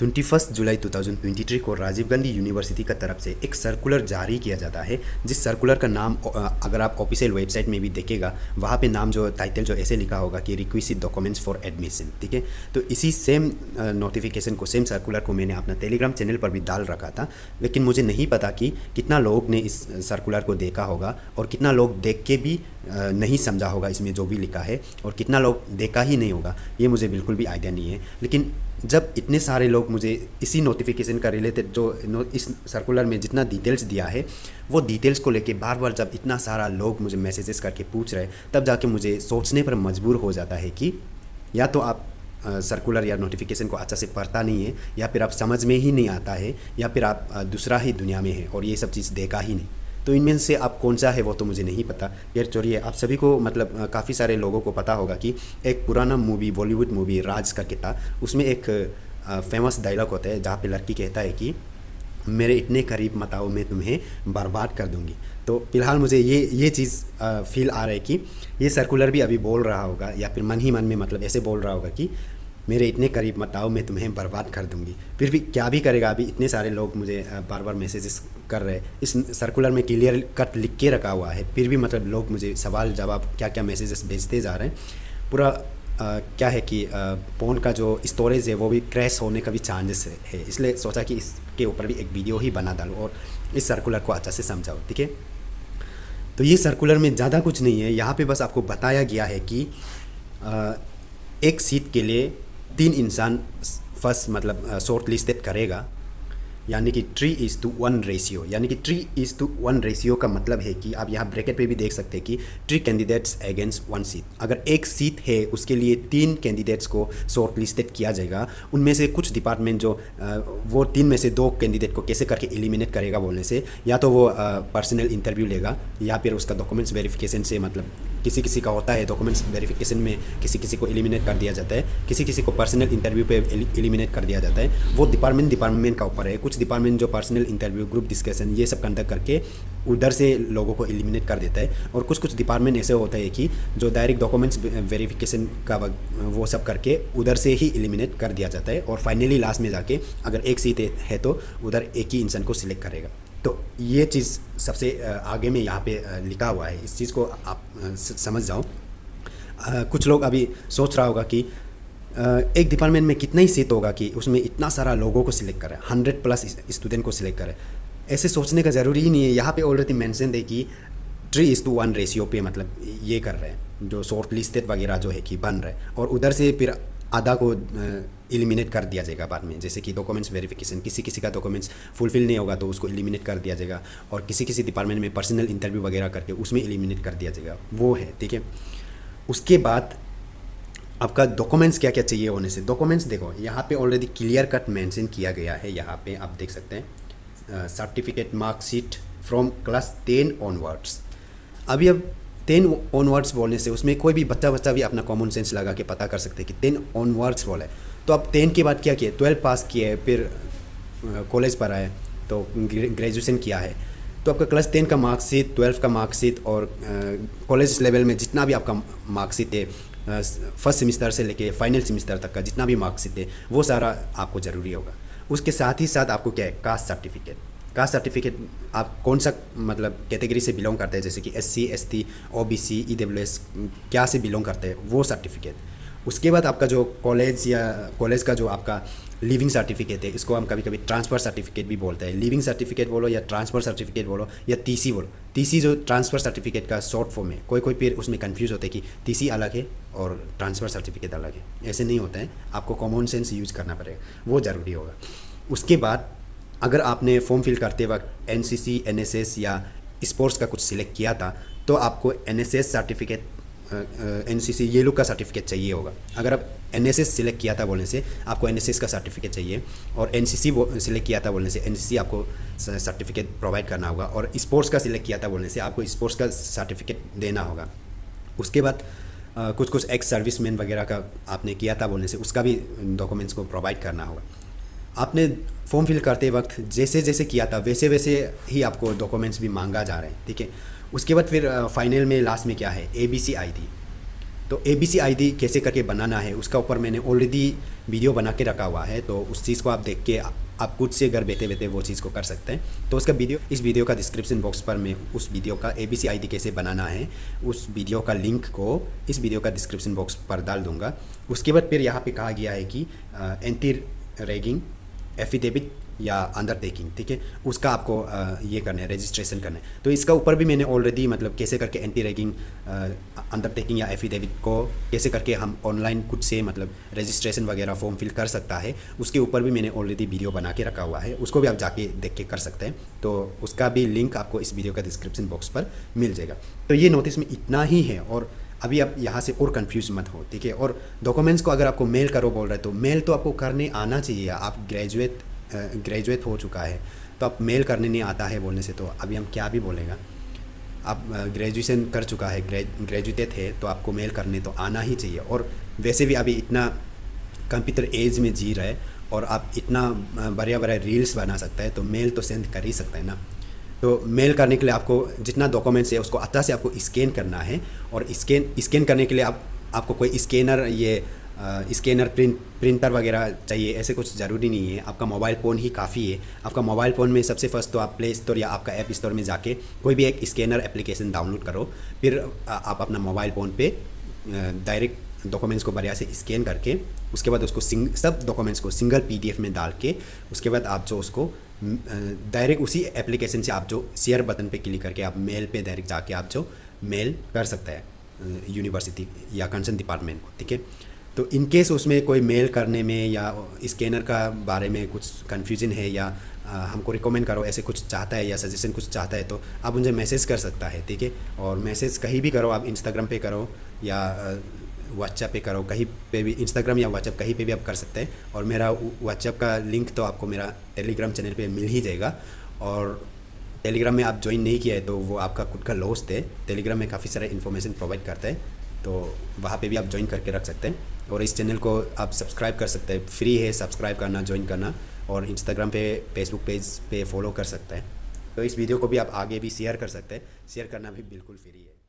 21 जुलाई 2023 को राजीव गांधी यूनिवर्सिटी का तरफ से एक सर्कुलर जारी किया जाता है, जिस सर्कुलर का नाम अगर आप ऑफिशियल वेबसाइट में भी देखेगा वहाँ पे नाम जो टाइटल जो ऐसे लिखा होगा कि रिक्विजिट डॉक्यूमेंट्स फॉर एडमिशन। ठीक है, तो इसी सेम नोटिफिकेशन को, सेम सर्कुलर को मैंने अपना टेलीग्राम चैनल पर भी डाल रखा था, लेकिन मुझे नहीं पता कि कितना लोग ने इस सर्कुलर को देखा होगा और कितना लोग देख के भी नहीं समझा होगा इसमें जो भी लिखा है, और कितना लोग देखा ही नहीं होगा ये मुझे बिल्कुल भी आइडिया नहीं है। लेकिन जब इतने सारे लोग मुझे इसी नोटिफिकेशन का रिलेटेड जो इस सर्कुलर में जितना डिटेल्स दिया है वो डिटेल्स को लेके बार बार जब इतना सारा लोग मुझे मैसेजेस करके पूछ रहे हैं, तब जाके मुझे सोचने पर मजबूर हो जाता है कि या तो आप सर्कुलर या नोटिफिकेशन को अच्छा से पढ़ता नहीं है, या फिर आप समझ में ही नहीं आता है, या फिर आप दूसरा ही दुनिया में है और ये सब चीज़ देखा ही नहीं। तो इनमें से आप कौन सा है वो तो मुझे नहीं पता। यार चोरिए, आप सभी को मतलब काफ़ी सारे लोगों को पता होगा कि एक पुराना मूवी, बॉलीवुड मूवी राज करके था, उसमें एक फेमस डायलॉग होता है जहाँ पे लड़की कहता है कि मेरे इतने करीब मत आओ, मैं तुम्हें बर्बाद कर दूंगी। तो फिलहाल मुझे ये चीज़ फील आ रहा है कि ये सर्कुलर भी अभी बोल रहा होगा, या फिर मन ही मन में मतलब ऐसे बोल रहा होगा कि मेरे इतने करीब मत आओ, मैं तुम्हें बर्बाद कर दूंगी। फिर भी क्या भी करेगा, अभी इतने सारे लोग मुझे बार बार मैसेजेस कर रहे हैं, इस सर्कुलर में क्लियर कट लिख के रखा हुआ है, फिर भी मतलब लोग मुझे सवाल जवाब क्या क्या मैसेजेस भेजते जा रहे हैं। पूरा क्या है कि फ़ोन का जो स्टोरेज है वो भी क्रैश होने का भी चांसेस है, इसलिए सोचा कि इसके ऊपर भी एक वीडियो ही बना डालूँ और इस सर्कुलर को अच्छा से समझाओ। ठीक है, तो ये सर्कुलर में ज़्यादा कुछ नहीं है, यहाँ पे बस आपको बताया गया है कि एक सीट के लिए 3 इंसान फर्स्ट मतलब शॉर्ट लिस्टेड करेगा, यानी कि 3:1 रेशियो, यानी कि 3:1 रेशियो का मतलब है कि आप यहाँ ब्रैकेट पे भी देख सकते हैं कि 3 कैंडिडेट्स अगेंस्ट 1 सीट। अगर एक सीट है उसके लिए 3 कैंडिडेट्स को शॉर्ट लिस्टेड किया जाएगा। उनमें से कुछ डिपार्टमेंट जो वो 3 में से 2 कैंडिडेट को कैसे करके एलिमिनेट करेगा बोलने से, या तो वो पर्सनल इंटरव्यू लेगा, या फिर उसका डॉक्यूमेंट्स वेरिफिकेशन से, मतलब किसी किसी का होता है डॉक्यूमेंट्स वेरिफिकेशन में किसी किसी को एलिमिनेट कर दिया जाता है, किसी किसी को पर्सनल इंटरव्यू पे एलिमिनेट कर दिया जाता है। वो डिपार्टमेंट का ऊपर है। कुछ डिपार्टमेंट जो पर्सनल इंटरव्यू, ग्रुप डिस्कशन ये सब कंडक्ट करके उधर से लोगों को एलिमिनेट कर देता है, और कुछ डिपार्टमेंट ऐसे होता है कि जो डायरेक्ट डॉक्यूमेंट्स वेरिफिकेशन का वो सब करके उधर से ही एलिमिनेट कर दिया जाता है, और फाइनली लास्ट में जाके अगर एक सीट है तो उधर एक ही इंसान को सिलेक्ट करेगा। तो ये चीज़ सबसे आगे में यहाँ पे लिखा हुआ है, इस चीज़ को आप समझ जाओ। कुछ लोग अभी सोच रहा होगा कि एक डिपार्टमेंट में कितना ही सीट होगा कि उसमें इतना सारा लोगों को सिलेक्ट करे, 100+ स्टूडेंट को सिलेक्ट करे। ऐसे सोचने का ज़रूरी ही नहीं है। यहाँ पे ऑलरेडी मेंशन है कि 3:1 रेशियो पे मतलब ये कर रहे हैं, जो शॉर्ट लिस्टेड वगैरह जो है कि बन रहे हैं, और उधर से फिर आधा को एलिमिनेट कर दिया जाएगा बाद में। जैसे कि डॉक्यूमेंट्स वेरिफिकेशन, किसी किसी का डॉक्यूमेंट्स फुलफिल नहीं होगा तो उसको एलिमिनेट कर दिया जाएगा, और किसी किसी डिपार्टमेंट में पर्सनल इंटरव्यू वगैरह करके उसमें एलिमिनेट कर दिया जाएगा, वो है। ठीक है, उसके बाद आपका डॉक्यूमेंट्स क्या क्या चाहिए होने से, डॉक्यूमेंट्स देखो यहाँ पे ऑलरेडी क्लियर कट मेंशन किया गया है। यहाँ पे आप देख सकते हैं certificate, marksheet from class 10 onwards. अभी अब 10 ऑनवर्ड्स बोलने से उसमें कोई भी बच्चा भी अपना कॉमन सेंस लगा के पता कर सकते हैं कि 10 ऑनवर्ड्स बोला है, तो अब 10 के बाद क्या किया, 12 पास किया है, फिर कॉलेज पढ़ा है, तो ग्रेजुएशन किया है, तो आपका क्लास 10 का मार्कशीट, 12 का मार्कशीट, और कॉलेज लेवल में जितना भी आपका मार्कशीट है, फर्स्ट सेमिस्टर से लेके फाइनल सेमिस्टर तक का जितना भी मार्कशीट है वो सारा आपको ज़रूरी होगा। उसके साथ ही साथ आपको क्या है, कास्ट सर्टिफिकेट। कास्ट सर्टिफिकेट आप कौन सा मतलब कैटेगरी से बिलोंग करते हैं, जैसे कि SC ST OBC EWS क्या से बिलोंग करते हैं, वो सर्टिफिकेट। उसके बाद आपका जो कॉलेज का जो आपका लिविंग सर्टिफिकेट है, इसको हम कभी कभी ट्रांसफ़र सर्टिफिकेट भी बोलते हैं। लिविंग सर्टिफिकेट बोलो या ट्रांसफ़र सर्टिफिकेट बोलो या TC बोलो। TC जो ट्रांसफ़र सर्टिफिकेट का शॉर्ट फॉर्म है, कोई फिर उसमें कंफ्यूज होता है कि TC अलग है और ट्रांसफ़र सर्टिफिकेट अलग है। ऐसे नहीं होता है, आपको कॉमन सेंस यूज करना पड़ेगा, वो ज़रूरी होगा। उसके बाद अगर आपने फॉर्म फिल करते वक्त NCC NSS या स्पोर्ट्स का कुछ सिलेक्ट किया था, तो आपको NSS सर्टिफिकेट, NCC ये लोग का सर्टिफिकेट चाहिए होगा। अगर आप NSS सिलेक्ट किया था बोलने से आपको NSS का सर्टिफिकेट चाहिए, और NCC सिलेक्ट किया था बोलने से NCC आपको सर्टिफिकेट प्रोवाइड करना होगा, और स्पोर्ट्स का सिलेक्ट किया था बोलने से आपको स्पोर्ट्स का सर्टिफिकेट देना होगा। उसके बाद कुछ एक्स सर्विसमैन वगैरह का आपने किया था बोलने से उसका भी डॉक्यूमेंट्स को प्रोवाइड करना होगा। आपने फॉर्म फिल करते वक्त जैसे जैसे किया था वैसे वैसे ही आपको डॉक्यूमेंट्स भी मांगा जा रहे हैं। ठीक है, उसके बाद फिर फाइनल में लास्ट में क्या है, ABC ID। तो ABC ID कैसे करके बनाना है उसका ऊपर मैंने ऑलरेडी वीडियो बना के रखा हुआ है, तो उस चीज़ को आप देख के आप खुद से घर बैठे बैठे वो चीज़ को कर सकते हैं। तो उसका वीडियो इस वीडियो का डिस्क्रिप्शन बॉक्स पर मैं उस वीडियो का ABC ID कैसे बनाना है उस वीडियो का लिंक को इस वीडियो का डिस्क्रिप्शन बॉक्स पर डाल दूंगा। उसके बाद फिर यहाँ पे कहा गया है कि एंटी रैगिंग एफिडेविट या अंडरटेकिंग, ठीक है, उसका आपको ये करना है, रजिस्ट्रेशन करना है। तो इसका ऊपर भी मैंने ऑलरेडी मतलब कैसे करके एंटी रैगिंग अंडरटेकिंग या एफिडेविट को कैसे करके हम ऑनलाइन खुद से मतलब रजिस्ट्रेशन वगैरह फॉर्म फिल कर सकता है, उसके ऊपर भी मैंने ऑलरेडी वीडियो बना के रखा हुआ है, उसको भी आप जाके देख के कर सकते हैं। तो उसका भी लिंक आपको इस वीडियो का डिस्क्रिप्शन बॉक्स पर मिल जाएगा। तो ये नोटिस में इतना ही है, और अभी आप यहाँ से और कंफ्यूज मत हो, ठीक है। और डॉक्यूमेंट्स को अगर आपको मेल करो बोल रहे हैं तो मेल तो आपको करने आना चाहिए। आप ग्रेजुएट हो चुका है तो आप मेल करने नहीं आता है बोलने से तो अभी हम क्या भी बोलेगा। आप ग्रेजुएशन कर चुका है, ग्रेजुएटेड है, तो आपको मेल करने तो आना ही चाहिए। और वैसे भी अभी इतना कंप्यूटर एज में जी रहा है और आप इतना बढ़िया रील्स बना सकता है, तो मेल तो सेंड कर ही सकता है ना। तो मेल करने के लिए आपको जितना डॉक्यूमेंट्स है उसको अच्छा से आपको स्कैन करना है, और स्कैन करने के लिए आपको कोई स्कैनर प्रिंटर वगैरह चाहिए, ऐसे कुछ ज़रूरी नहीं है। आपका मोबाइल फ़ोन ही काफ़ी है। आपका मोबाइल फ़ोन में सबसे फर्स्ट तो आप प्ले स्टोर या आपका ऐप स्टोर में जाके कोई भी एक स्कैनर एप्लीकेशन डाउनलोड करो, फिर आप अपना मोबाइल फ़ोन पे डायरेक्ट डॉक्यूमेंट्स को बढ़िया से स्कैन करके उसके बाद उसको सब डॉक्यूमेंट्स को सिंगल PDF में डाल के उसके बाद आप जो उसको डायरेक्ट उसी एप्लीकेशन से आप जो शेयर बटन पे क्लिक करके आप मेल पे डायरेक्ट जाके आप जो मेल कर सकते हैं यूनिवर्सिटी या कंसर्न डिपार्टमेंट को, ठीक है। तो इन केस उसमें कोई मेल करने में या स्कैनर का बारे में कुछ कन्फ्यूजन है या हमको रिकमेंड करो ऐसे कुछ चाहता है या सजेशन कुछ चाहता है तो आप मुझे मैसेज कर सकता है, ठीक है। और मैसेज कहीं भी करो, आप इंस्टाग्राम पे करो या व्हाट्सएप पे करो, कहीं पे भी, इंस्टाग्राम या व्हाट्सएप कहीं पे भी आप कर सकते हैं। और मेरा व्हाट्सएप का लिंक तो आपको मेरा टेलीग्राम चैनल पे मिल ही जाएगा। और टेलीग्राम में आप ज्वाइन नहीं किया है तो वो आपका खुद का लॉस है। टेलीग्राम में काफ़ी सारा इन्फॉर्मेशन प्रोवाइड करता है, तो वहाँ पे भी आप ज्वाइन करके रख सकते हैं। और इस चैनल को आप सब्सक्राइब कर सकते हैं, फ्री है सब्सक्राइब करना, ज्वाइन करना। और इंस्टाग्राम पे, फेसबुक पेज पे फॉलो कर सकते हैं। तो इस वीडियो को भी आप आगे भी शेयर कर सकते हैं, शेयर करना भी बिल्कुल फ्री है।